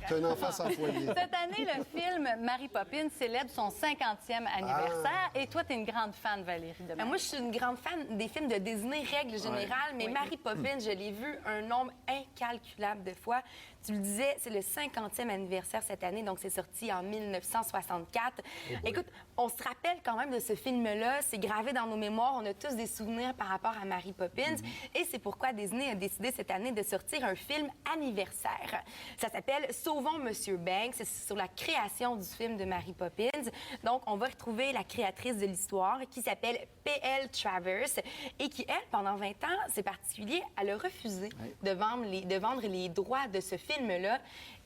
T'as un enfant sans foyer. Cette année, le film Mary Poppins célèbre son 50e anniversaire. Et toi, t'es une grande fan, Valérie, de Moi, je suis une grande fan des films de Disney, règle générale, mais Mary Poppins, je l'ai vu un nombre incalculable de fois. Tu le disais, c'est le 50e anniversaire cette année, donc c'est sorti en 1964. Écoute, on se rappelle quand même de ce film-là, c'est gravé dans nos mémoires, on a tous des souvenirs par rapport à Mary Poppins, et c'est pourquoi Disney a décidé cette année de sortir un film anniversaire. Ça s'appelle Sauvons Monsieur Banks, c'est sur la création du film de Mary Poppins. Donc, on va retrouver la créatrice de l'histoire qui s'appelle P.L. Travers et qui, elle, pendant 20 ans, c'est particulier, elle a refusé de vendre les droits de ce film-là.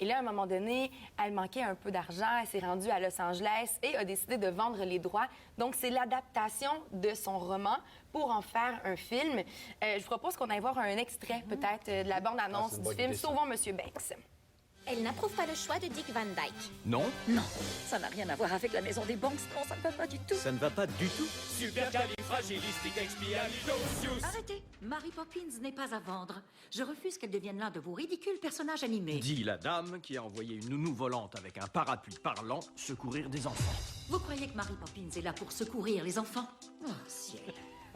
Et là, à un moment donné, elle manquait un peu d'argent, elle s'est rendue à Los Angeles et a décidé de vendre les droits. Donc, c'est l'adaptation de son roman pour en faire un film. Je vous propose qu'on aille voir un extrait, peut-être, de la bande-annonce du film Sauvons Monsieur Banks. Elle n'approuve pas le choix de Dick Van Dyke. Non? Non, ça n'a rien à voir avec la maison des Banks. Non, ça ne va pas du tout. Ça ne va pas du tout. Supercalifragilisticexpialidocious. Arrêtez. Mary Poppins n'est pas à vendre. Je refuse qu'elle devienne l'un de vos ridicules personnages animés. Dit la dame qui a envoyé une nounou volante avec un parapluie parlant secourir des enfants. Vous croyez que Mary Poppins est là pour secourir les enfants? Oh, ciel.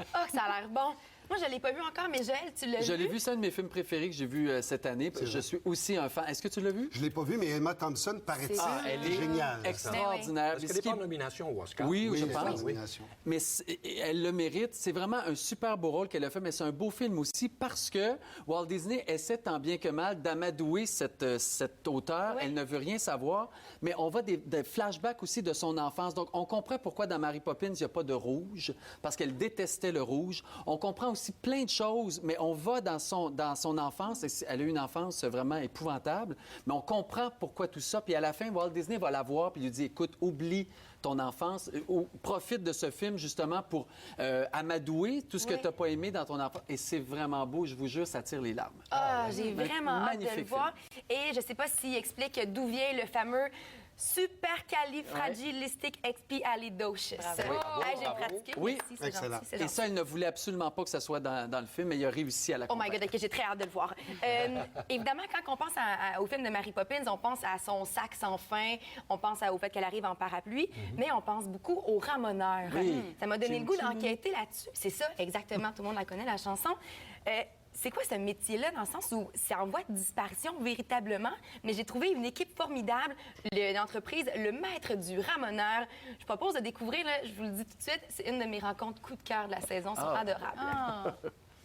Oh, ça a l'air bon. Moi, je l'ai pas vu encore, mais Joël, tu l'as vu? Je l'ai vu, c'est un de mes films préférés que j'ai vu cette année. Je suis aussi un fan. Est-ce que tu l'as vu? Je l'ai pas vu, mais Emma Thompson, paraît-il, elle est géniale. Extraordinaire. Est-ce qu'elle n'est pas en nomination au Oscar? Oui, je elle est pense. en nomination. Mais elle le mérite. C'est vraiment un super beau rôle qu'elle a fait, mais c'est un beau film aussi parce que Walt Disney essaie tant bien que mal d'amadouer cette auteure. Elle ne veut rien savoir, mais on voit des flashbacks aussi de son enfance. Donc, on comprend pourquoi dans Mary Poppins, il n'y a pas de rouge, parce qu'elle détestait le rouge. On comprend aussi plein de choses, mais on va dans son enfance. Et elle a eu une enfance vraiment épouvantable, mais on comprend pourquoi tout ça. Puis à la fin, Walt Disney va la voir puis lui dit, écoute, oublie ton enfance, profite de ce film justement pour amadouer tout ce que tu n'as pas aimé dans ton enfance. Et c'est vraiment beau, je vous jure, ça tire les larmes. Ah, j'ai vraiment hâte de le magnifique voir. Et je sais pas s'il explique d'où vient le fameux supercalifragilisticexpialidocious. Hey, j'ai pratiqué. Oui, merci, c'est excellent. gentil, c'est Et gentil. ça, elle ne voulait absolument pas que ça soit dans le film, mais il a réussi à la Oh my convaincre. God, OK, j'ai très hâte de le voir. Évidemment, quand on pense au film de Mary Poppins, on pense à son sac sans fin, on pense au fait qu'elle arrive en parapluie, mais on pense beaucoup aux ramoneurs. Oui. Ça m'a donné le goût d'enquêter là-dessus. C'est ça, exactement. Tout le monde la connaît, la chanson. C'est quoi ce métier-là, dans le sens où c'est en voie de disparition véritablement, mais j'ai trouvé une équipe formidable, l'entreprise Le Maître du Ramoneur. Je propose de découvrir, là, je vous le dis tout de suite, c'est une de mes rencontres coup de cœur de la saison, c'est adorable.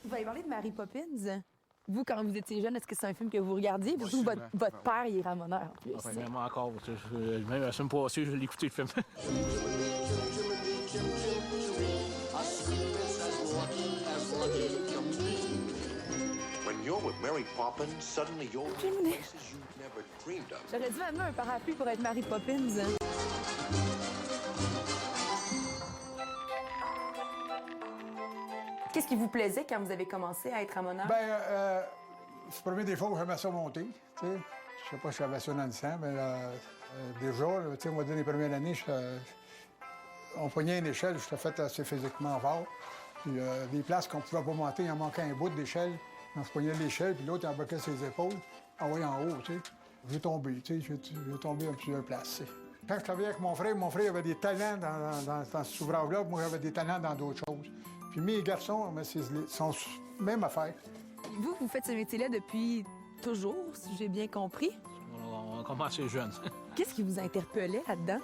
Vous avez parlé de Mary Poppins. Vous, quand vous étiez jeune, est-ce que c'est un film que vous regardiez? Surtout votre père, il est ramoneur en plus. Ouais, même encore, même la semaine passée, je l'ai écouté le film. When you're with Mary Poppins, suddenly you're in places you've never dreamed of. J'aurais dû amener un parapluie pour être Mary Poppins. Qu'est-ce qui vous plaisait quand vous avez commencé à être ramoneur? C'est le premier des fois où j'aimais ça monter, tu sais. Je sais pas si j'avais ça dans le sang, mais déjà, tu sais, moi, dans les premières années, on pognait une échelle, j'étais fait assez physiquement fort. Puis des places qu'on pouvait pas monter, il en manquait un bout d'échelle. On se pognait l'échelle, puis l'autre, il embarquait ses épaules, envoyé en haut, tu sais. J'ai tombé, tu sais, j'ai tombé à plusieurs places. Quand je travaillais avec mon frère avait des talents dans cet ouvrage-là, moi, j'avais des talents dans d'autres choses. Puis mes garçons, sont même affaire. Vous faites ce métier-là depuis toujours, si j'ai bien compris. On commence jeune. Qu'est-ce qui vous interpellait là-dedans?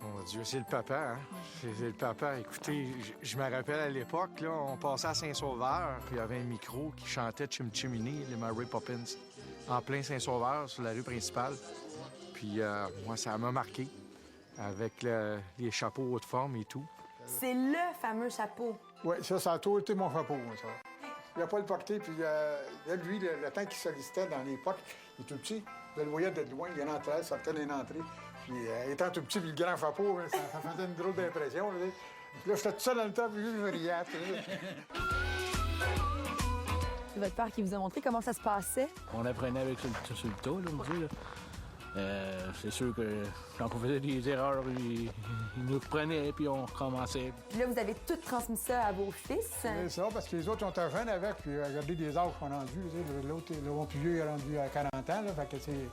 Mon Dieu, c'est le papa, hein? C'est le papa. Écoutez, je me rappelle à l'époque, là, on passait à Saint-Sauveur, puis il y avait un micro qui chantait Chim Chimney, les Mary Poppins, en plein Saint-Sauveur, sur la rue principale. Puis moi, ça m'a marqué, avec les chapeaux haute forme et tout. C'est le fameux chapeau. Oui, ça a toujours été mon chapeau, moi, ça. Il n'a pas le porté, puis lui, le temps qu'il sollicitait dans l'époque, il est tout petit. Je le voyais de loin, il rentrait, sortait d'une entrée. Puis étant tout petit, puis le grand chapeau, ça faisait une drôle d'impression. Là, j'étais tout seul dans le temps, puis je me riais. C'est votre père qui vous a montré comment ça se passait? On apprenait avec sur le tas, là, on dit, là. C'est sûr que quand on faisait des erreurs, ils nous reprenaient, puis on recommençait. Puis là, vous avez tout transmis ça à vos fils. C'est ça, parce que les autres ont été jeunes avec, puis regardez des âges qu'on a rendus. L'autre, le plus vieux, il est rendu à 40 ans, là, fait que c'est...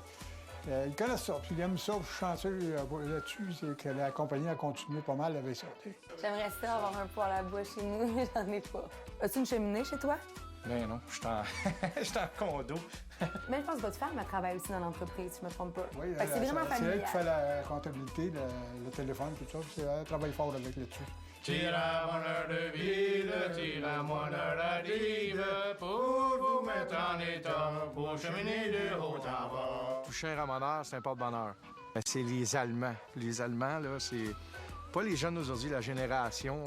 Ils connaissent ça, puis ils aiment ça, je suis chanceux là-dessus, c'est que la compagnie a continué pas mal avec ça. J'aimerais ça avoir un poêle à bois chez nous, mais j'en ai pas. As-tu une cheminée chez toi? Ben non, je suis en condo. Mais je pense que votre femme, elle travaille aussi dans l'entreprise, si je me trompe pas. Oui, Fait que c'est vraiment c'est elle familial. qui fait la comptabilité, le téléphone, tout ça, puis elle travaille fort avec là-dessus. Tire à mon heure de vide, tire à mon heure à dive, pour vous mettre en état, pour cheminer de haut en bas. Toucher un ramoneur, c'est un porte-bonheur. Ben, c'est les Allemands. Les Allemands, là, c'est pas les jeunes d'aujourd'hui, la génération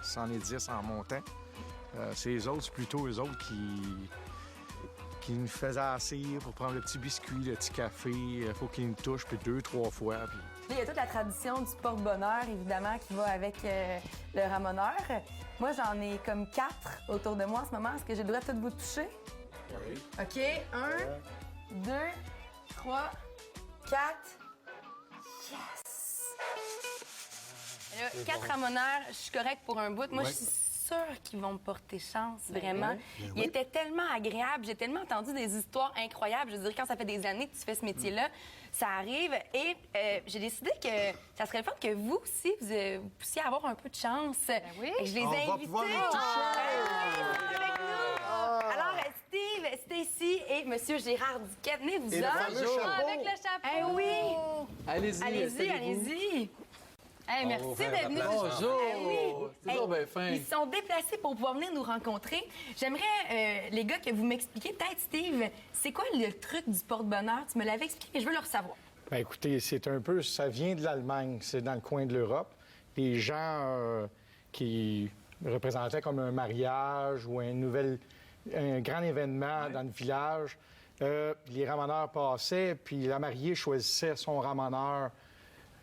110 en montant. C'est les autres, c'est plutôt eux autres qui nous faisaient asseoir pour prendre le petit biscuit, le petit café. Il faut qu'ils nous touchent, puis 2-3 fois. Puis... Il y a toute la tradition du porte-bonheur, évidemment, qui va avec le ramoneur. Moi, j'en ai comme 4 autour de moi en ce moment. Est-ce que j'ai le droit de tout vous toucher? Oui. OK. 1, 2, 3, 4. Yes! Là, 4 ramoneurs, je suis correcte pour un bout. Moi, je suis sûre qu'ils vont me porter chance, vraiment. Ils étaient tellement agréables. J'ai tellement entendu des histoires incroyables. Je veux dire, quand ça fait des années que tu fais ce métier-là, ça arrive. Et j'ai décidé que ça serait le fun que vous aussi, vous puissiez avoir un peu de chance. oui. Et je les ai On va invités. pouvoir les toucher. Avec nous. Alors, Steve, Stacy et Monsieur Gérard Duquette, venez vous Et le fameux chapeau. Avec le chapeau. Eh oui! Allez-y, Allez-y, installez-vous. allez-y. Hey, merci d'être venu. Bonjour! Eh oui. C'est toujours bien fin. Ils se sont déplacés pour pouvoir venir nous rencontrer. J'aimerais, les gars, que vous m'expliquiez, peut-être, Steve, c'est quoi le truc du porte-bonheur? Tu me l'avais expliqué, mais je veux le savoir. Ben écoutez, c'est un peu... Ça vient de l'Allemagne, c'est dans le coin de l'Europe. Les gens qui représentaient comme un mariage ou un grand événement dans le village, les ramoneurs passaient, puis la mariée choisissait son ramoneur.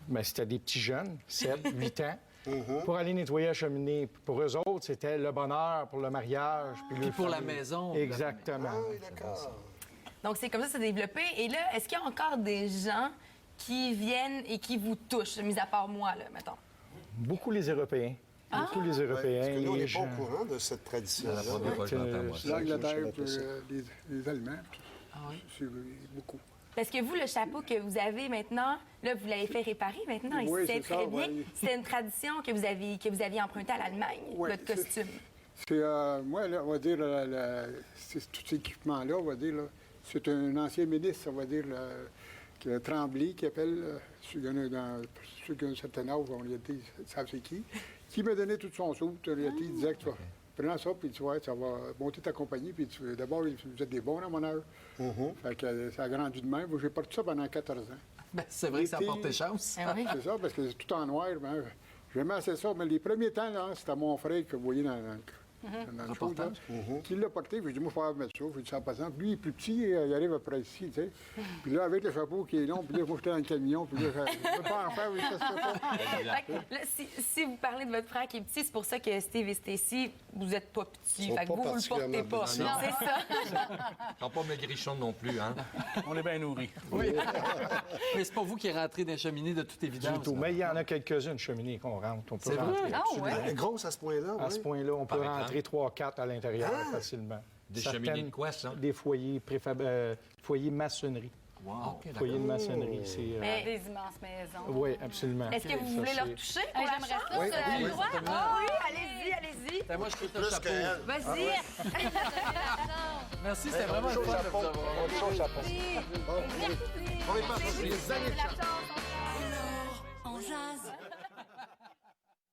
Mais c'était des petits jeunes, 7, 8 ans, pour aller nettoyer la cheminée. Pour eux autres, c'était le bonheur pour le mariage. Puis pour la maison. Exactement. Ah oui, d'accord. Donc, c'est comme ça que ça s'est développé. Et là, est-ce qu'il y a encore des gens qui viennent et qui vous touchent, mis à part moi, là, mettons? Beaucoup les Européens. Beaucoup les Ouais, Européens. parce que nous, on les n'est pas gens. au courant de cette tradition-là. L'Angleterre, les Allemands, c'est beaucoup. Parce que vous, le chapeau que vous avez maintenant, là, vous l'avez fait réparer maintenant. Oui, et c'est c'est ça, très bien. oui. C'était une tradition que vous aviez empruntée à l'Allemagne, Oui, votre costume. C'est, moi, là, on va dire, tout cet équipement-là, on va dire, là, c'est un ancien ministre, on va dire, Tremblay, qui appelle, ceux qui ont un certain âge, en réalité, ils savent c'est qui m'a donné tout son sou. En réalité, il disait que tu vas prendre ça, puis tu vois, ça va monter ta compagnie, puis d'abord, vous êtes des bons ramoneurs. Fait que ça a grandi de même. Moi, j'ai porté ça pendant 14 ans. Ben, c'est vrai que ça a porté chance. C'est ça, parce que c'est tout en noir. Ben, j'aimais assez ça. Mais les premiers temps, là, c'était mon frère que vous voyez dans le show, là, qui l'a porté. Puis je dis, moi, je peux mettre ça. Puis il dit, ça passe. Lui, il est plus petit, il arrive après ici, tu sais. Puis là, avec le chapeau qui est long, puis là, moi, j'étais dans le camion. Puis là, je ne peux pas en faire, oui, ça se fait pas. Fait que là, si vous parlez de votre frère qui est petit, c'est pour ça que Steve et Stacy, vous n'êtes pas petits. Ils Fait que sont pas vous le portez pas. particulièrement C'est ça. Ils sont pas maigrichons non plus, hein? On est bien nourris. Oui. Mais c'est pas vous qui rentrez dans les cheminées de toute évidence. Du tout. Mais il y en a quelques-unes cheminées qu'on rentre. On peut C'est vrai? rentrer. Ah, absolument. ouais? Elle est grosse à ce point-là, À ce point-là, on peut Par rentrer 3-4 à l'intérieur facilement. Des Certaines- cheminées de quoi, ça? Des foyers, foyers maçonnerie. Wow. Foyer de maçonnerie, c'est... Mais Des immenses maisons. Oui, absolument. est-ce que vous Ça, voulez c'est- leur toucher pour Hey, la j'aimerais chance? ça, Oui, ça, oui, le droit. certainement. Ah oui, allez-y, allez-y. Ben, moi, je trouve le Plus chapeau. qu'elle. Vas-y. Merci, c'était vraiment le fun de vous avoir. On est parti. Les années de chapeau.